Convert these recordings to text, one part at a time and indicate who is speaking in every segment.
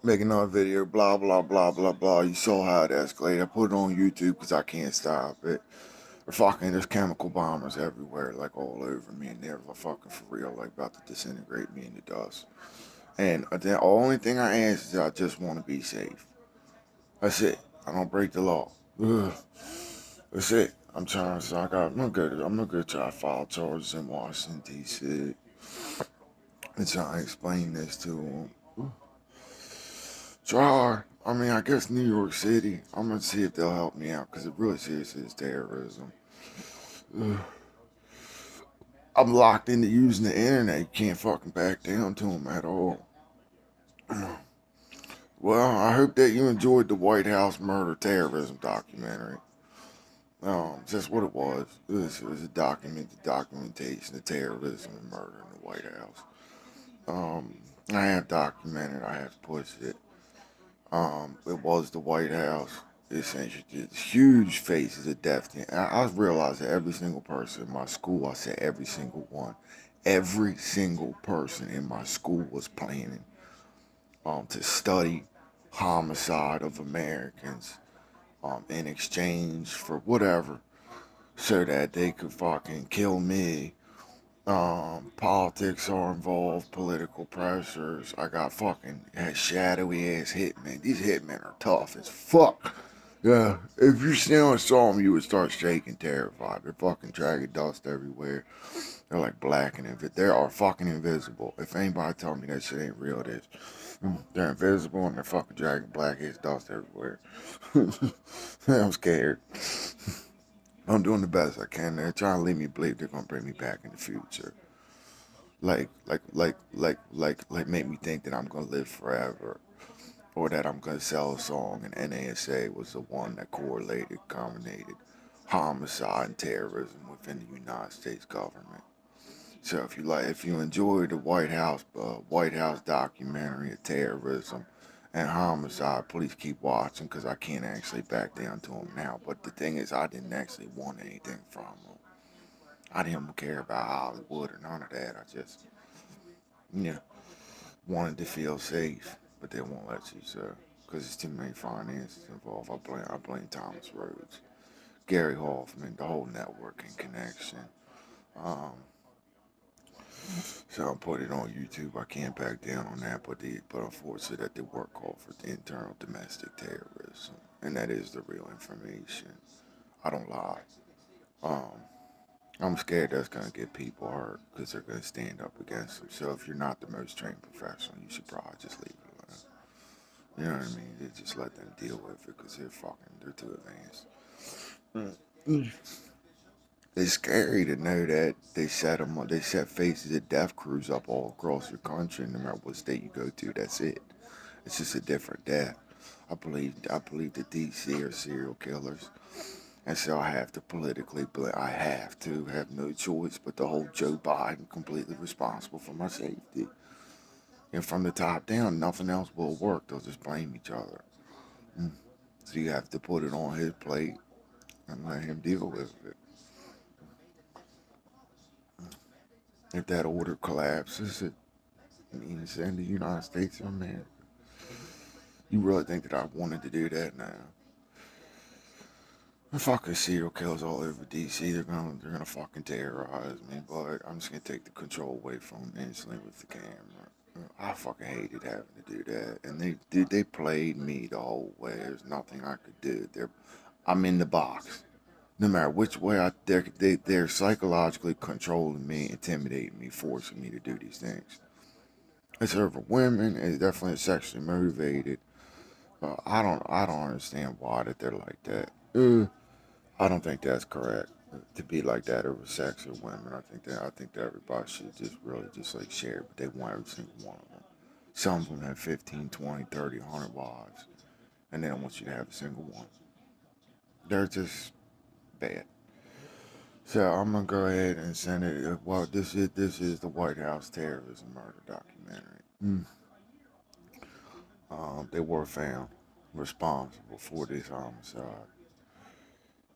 Speaker 1: make another video, blah, blah, blah, blah, blah. You saw how it escalated. I put it on YouTube because I can't stop it. There's chemical bombers everywhere, like all over me, and they're fucking for real, like about to disintegrate me into dust. And the only thing I ask is I just want to be safe. That's it. I don't break the law. Ugh. That's it. I'm trying to. I'm gonna go try to file charges in Washington D.C. and try to explain this to them. Try. I mean, I guess New York City. I'm gonna see if they'll help me out because it really seriously is terrorism. Ugh. I'm locked into using the internet. You can't fucking back down to them at all. Well, I hope that you enjoyed the White House murder terrorism documentary. Just what it was. It was a documentation of terrorism and murder in the White House. I have documented. I have pushed it. It was the White House. Essentially, huge faces of death. I realized that every single person in my school, I said every single one, every single person in my school was planning to study homicide of Americans in exchange for whatever, so that they could fucking kill me. Politics are involved, political pressures. I got fucking shadowy ass hitmen. These hitmen are tough as fuck. Yeah, if you still saw them, you would start shaking, terrified. They're fucking dragging dust everywhere. They're like black and they are fucking invisible. If anybody told me that shit ain't real, it is. They're invisible and they're fucking dragging black ass dust everywhere. I'm scared. I'm doing the best I can. They're trying to lead me believe they're gonna bring me back in the future. Like, make me think that I'm gonna live forever, or that I'm gonna sell a song. And NASA was the one that combinated homicide and terrorism within the United States government. So if you enjoy the White House documentary of terrorism and homicide, please keep watching because I can't actually back down to them now. But the thing is, I didn't actually want anything from them. I didn't care about Hollywood or none of that. I just, yeah, wanted to feel safe, but they won't let you, so because there's too many finances involved. I blame Thomas Rhodes, Gary Hoffman, the whole networking connection. Um, so I put it on YouTube. I can't back down on that, but unfortunately that they work called for the internal domestic terrorism, and that is the real information. I don't lie. Um, I'm scared that's gonna get people hurt because they're gonna stand up against them. So if you're not the most trained professional, you should probably just leave it alone. You know what I mean? They just let them deal with it because they're too advanced. Mm. It's scary to know that they set faces of death crews up all across your country. No matter what state you go to, that's it. It's just a different death. I believe the DC are serial killers, and so I have to have no choice but to hold Joe Biden completely responsible for my safety. And from the top down, nothing else will work. They'll just blame each other. Mm. So you have to put it on his plate and let him deal with it. If that order collapses, it means the end of the United States of America. You really think that I wanted to do that now? The fucking serial killers all over DC. They're gonna fucking terrorize me, but I'm just gonna take the control away from them instantly with the camera. I fucking hated having to do that, and they played me the whole way. There's nothing I could do. I'm in the box. No matter which way they're psychologically controlling me, intimidating me, forcing me to do these things. It's over women. It's definitely sexually motivated. I don't understand why that they're like that. I don't think that's correct to be like that over sex or women. I think that everybody should just really just like share, but they want every single one of them. Some of them have 15, 20, 30, 100 wives, and they don't want you to have a single one. They're just bad. So I'm gonna go ahead and send it. Well, this is the White House terrorism murder documentary. They were found responsible for this homicide,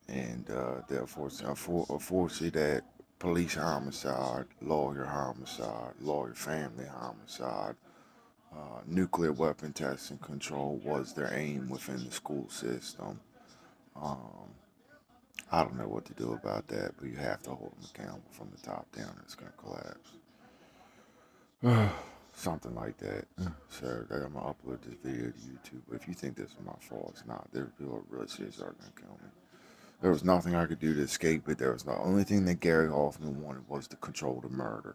Speaker 1: and unfortunately, that police homicide, lawyer family homicide, Nuclear weapon test and control was their aim within the school system. Um, I don't know what to do about that, but you have to hold them accountable from the top down, or it's going to collapse. Something like that. So I'm gonna upload this video to YouTube. But if you think this is my fault, it's not. There are people really serious are gonna kill me. There was nothing I could do to escape it. There was the only thing that Gary Hoffman wanted was to control the murder.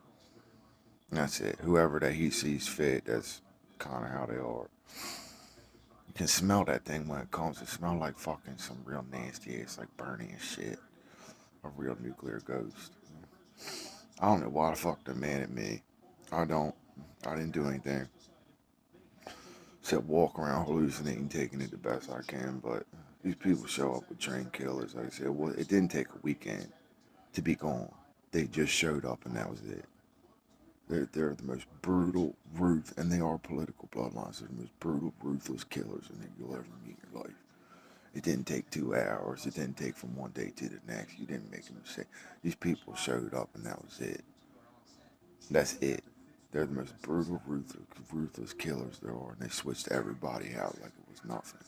Speaker 1: And that's it. Whoever that he sees fit, that's kind of how they are. You can smell that thing when it comes. It smells like fucking some real nasty. It's like burning and shit. A real nuclear ghost. I don't know why the fuck they're mad at me. I don't. I didn't do anything. Except walk around hallucinating, taking it the best I can. But these people show up with trained killers. Like I said, well, it didn't take a weekend to be gone. They just showed up and that was it. They're the most brutal, and they are political bloodlines. They're the most brutal, ruthless killers that you'll ever meet in your life. It didn't take 2 hours. It didn't take from one day to the next. You didn't make a mistake. These people showed up and that was it. That's it. They're the most brutal, ruthless killers there are, and they switched everybody out like it was nothing.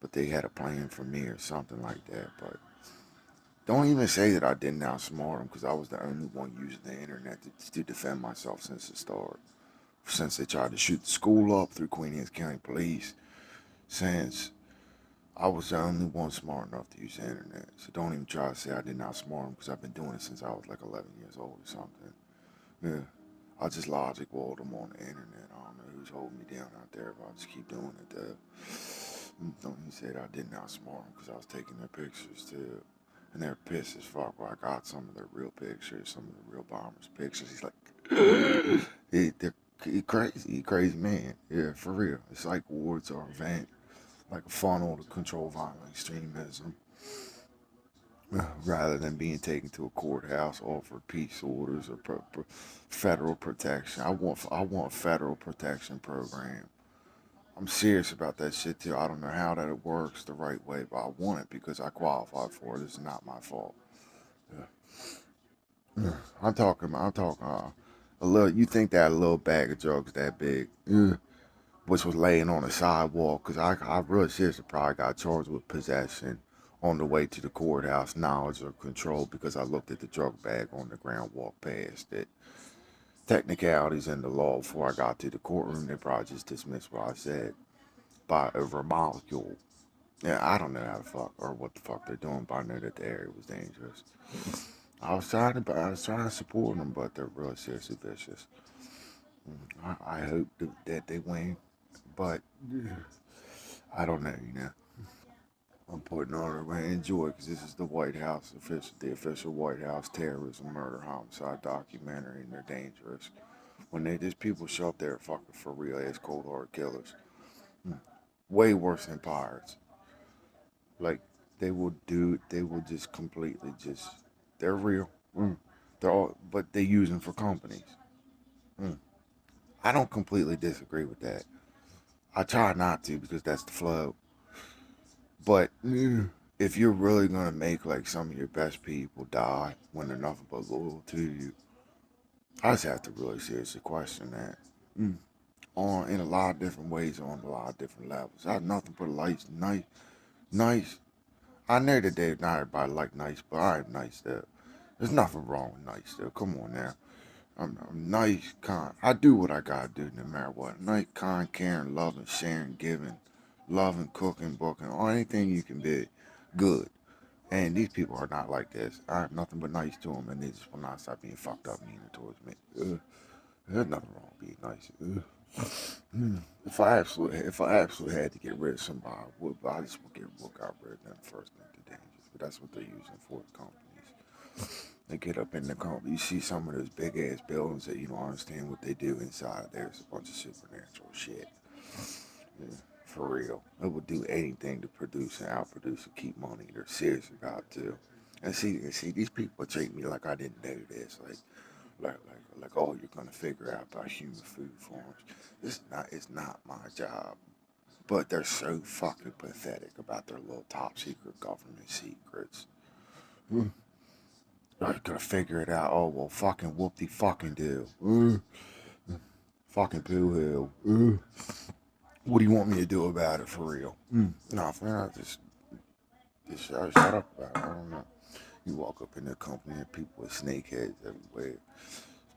Speaker 1: But they had a plan for me or something like that. But don't even say that I didn't outsmart them, because I was the only one using the internet to defend myself since the start. Since they tried to shoot the school up through Queen Anne's County Police, since I was the only one smart enough to use the internet. So don't even try to say I didn't outsmart them, because I've been doing it since I was like 11 years old or something. Yeah. I just logic walled them on the internet. I don't know who's holding me down out there, but I'll just keep doing it though. Don't even say that I didn't outsmart them, because I was taking their pictures too. And they're pissed as fuck. Well, I got some of their real pictures, some of the real bombers' pictures. He's like, he crazy man. Yeah, for real. It's like wards or event, like a funnel to control violent extremism, rather than being taken to a courthouse, offered peace orders or federal protection. I want a federal protection program. I'm serious about that shit too. I don't know how that it works the right way, but I want it because I qualified for it. It's not my fault. Yeah. I'm talking a little. You think that a little bag of drugs that big, which was laying on the sidewalk? Cause I really seriously probably got charged with possession on the way to the courthouse, knowledge or control, because I looked at the drug bag on the ground, walked past it. Technicalities in the law before I got to the courtroom, they probably just dismissed what I said by over a molecule. Yeah, I don't know how the fuck or what the fuck they're doing, but I know that the area was dangerous. I was trying to support them, but they're really seriously vicious. I hope that they win, but I don't know. I'm putting on it. I enjoy because this is the White House, the official White House terrorism, murder, homicide documentary, and they're dangerous. When these people show up there, fucking for real ass cold hard killers, way worse than pirates. Like they will just completely just, they're real. They're all, but they use them for companies. Mm. I don't completely disagree with that. I try not to because that's the flow. But if you're really gonna make like some of your best people die when they're nothing but loyal to you, I just have to really seriously question that. Mm. On in a lot of different ways, on a lot of different levels. I have nothing but nice. I know that not everybody like nice, but I'm nice though. There's nothing wrong with nice though. Come on now. I'm nice, kind. I do what I gotta do no matter what. Nice, kind, caring, loving, sharing, giving, loving, cooking, booking, or anything you can be. Good. And these people are not like this. I have nothing but nice to them, and they just will not stop being fucked up meaning towards me. There's nothing wrong with being nice. If I absolutely had to get rid of somebody, I would, but I just got rid of them first. They're dangerous, but that's what they're using for the companies. They get up in the company. You see some of those big ass buildings that you don't understand what they do inside. There's a bunch of supernatural shit. Yeah, for real. They would do anything to produce and outproduce and keep money. They're serious about it too. And see, these people treat me like I didn't know this. Like, oh, you're gonna figure out about human food forms. It's not my job. But they're so fucking pathetic about their little top secret government secrets. They're gonna figure it out. Oh well, fucking whoop de fucking do. Fucking Pooh Hill. What do you want me to do about it for real? Nah, man, just shut up about it. I don't know. You walk up in the company and people with snake heads everywhere.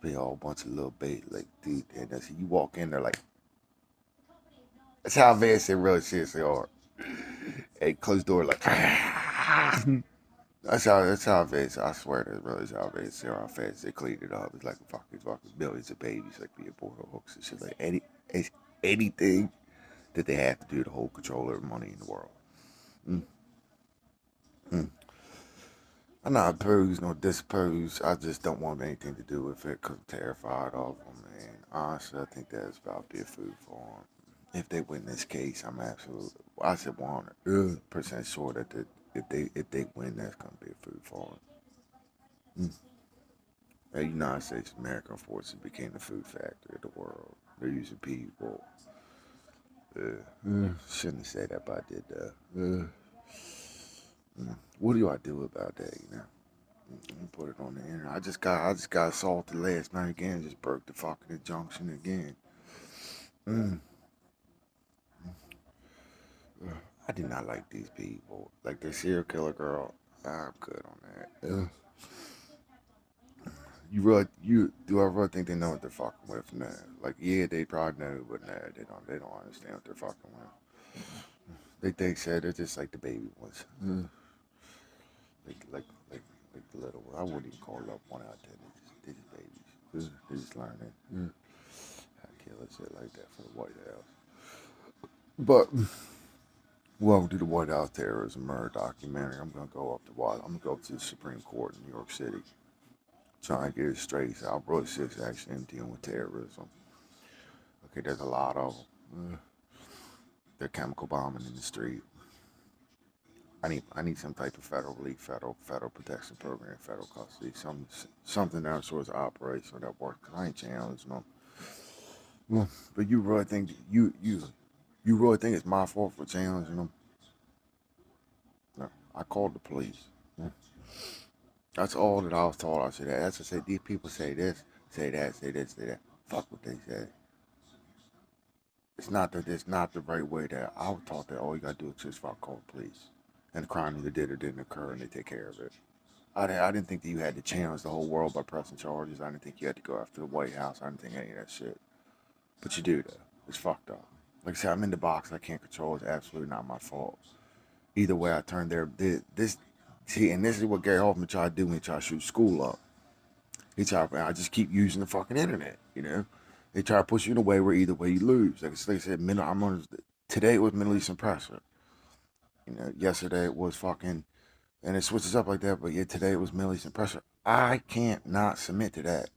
Speaker 1: Be a whole bunch of little bait like dude, and that's you walk in there like that's how advanced they really seriously are. Hey, closed door like that's how advanced I swear that really is how advanced they are, how fast they clean it up. It's like fucking millions of babies like being born on hooks and shit like anything that they have to do to hold control of money in the world. Mm, mm. I'm not opposed nor disopposed. I just don't want anything to do with it because I'm terrified of them. And honestly, I think that's about to be a food for them. If they win this case, I'm absolutely, I said 100% sure that if they win, that's gonna be a food for them. The United States of America, unfortunately, became the food factory of the world. They're using people. Shouldn't have said that, but I did. What do I do about that? Put it on the internet. I just got assaulted last night again. Just broke the fucking injunction again. Mm. I did not like these people. Like the serial killer girl. I'm good on that. Do I really think they know what they're fucking with? Nah. Like yeah, they probably know, but nah, they don't. They don't understand what they're fucking with. They think said they're just like the baby ones. Like the little one. I wouldn't even call up 1 out of 10. They're just babies. They're just learning. How to kill and shit like that for the White House. But welcome to the White House terrorism murder documentary. I'm gonna go up to I'm gonna go to the Supreme Court in New York City. Trying to get it straight. So I'll really serious actually am dealing with terrorism. Okay, there's a lot of them. They're chemical bombing in the street. I need some type of federal relief, federal protection program, federal custody, something that sort of operates so that works. Cause I ain't challenging them. But you really think you really think it's my fault for challenging them? No, I called the police. That's all that I was told. I said that. That's what I said. These people say this, say that, say this, say that. Fuck what they say. It's not the right way that I was taught that all you gotta do is just fuck call the police. And the crime either did or didn't occur and they take care of it. I didn't think that you had to challenge the whole world by pressing charges. I didn't think you had to go after the White House. I didn't think any of that shit. But you do though. It's fucked up. Like I said, I'm in the box. I can't control. It's absolutely not my fault. Either way, I turned there. This see, and this is what Gary Hoffman tried to do when he tried to shoot school up. He tried. I just keep using the fucking internet. They try to push you in a way where either way you lose. Like they said, today it was mentally suppressor. Yesterday it was fucking, and it switches up like that. But yeah, today it was mentally suppressor. I can't not submit to that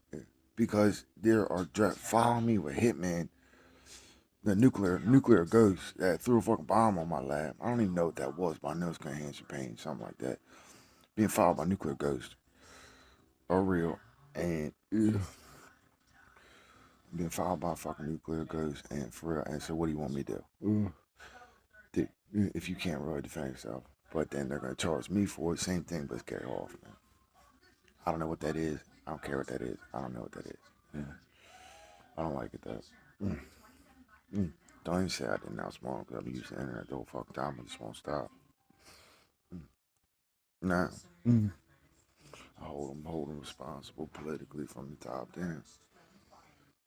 Speaker 1: because there are following me with hitmen, the nuclear ghost that threw a fucking bomb on my lab. I don't even know what that was, but I know it's gonna enhance your pain, something like that. Being followed by nuclear ghosts are real, and being followed by a fucking nuclear ghost, and for real. And so, what do you want me to do? If you can't really defend yourself, but then they're gonna charge me for it. Same thing, but it's Gary Hoffman. I don't know what that is. I don't care what that is. I don't know what that is. I don't like it though. Don't even say I didn't know small because I've been using the internet the whole fucking time. I just won't stop. Nah. Hold them responsible politically from the top down.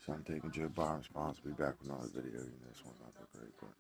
Speaker 1: So I'm taking Joe Biden responsibility back with another video. This one's not that great, but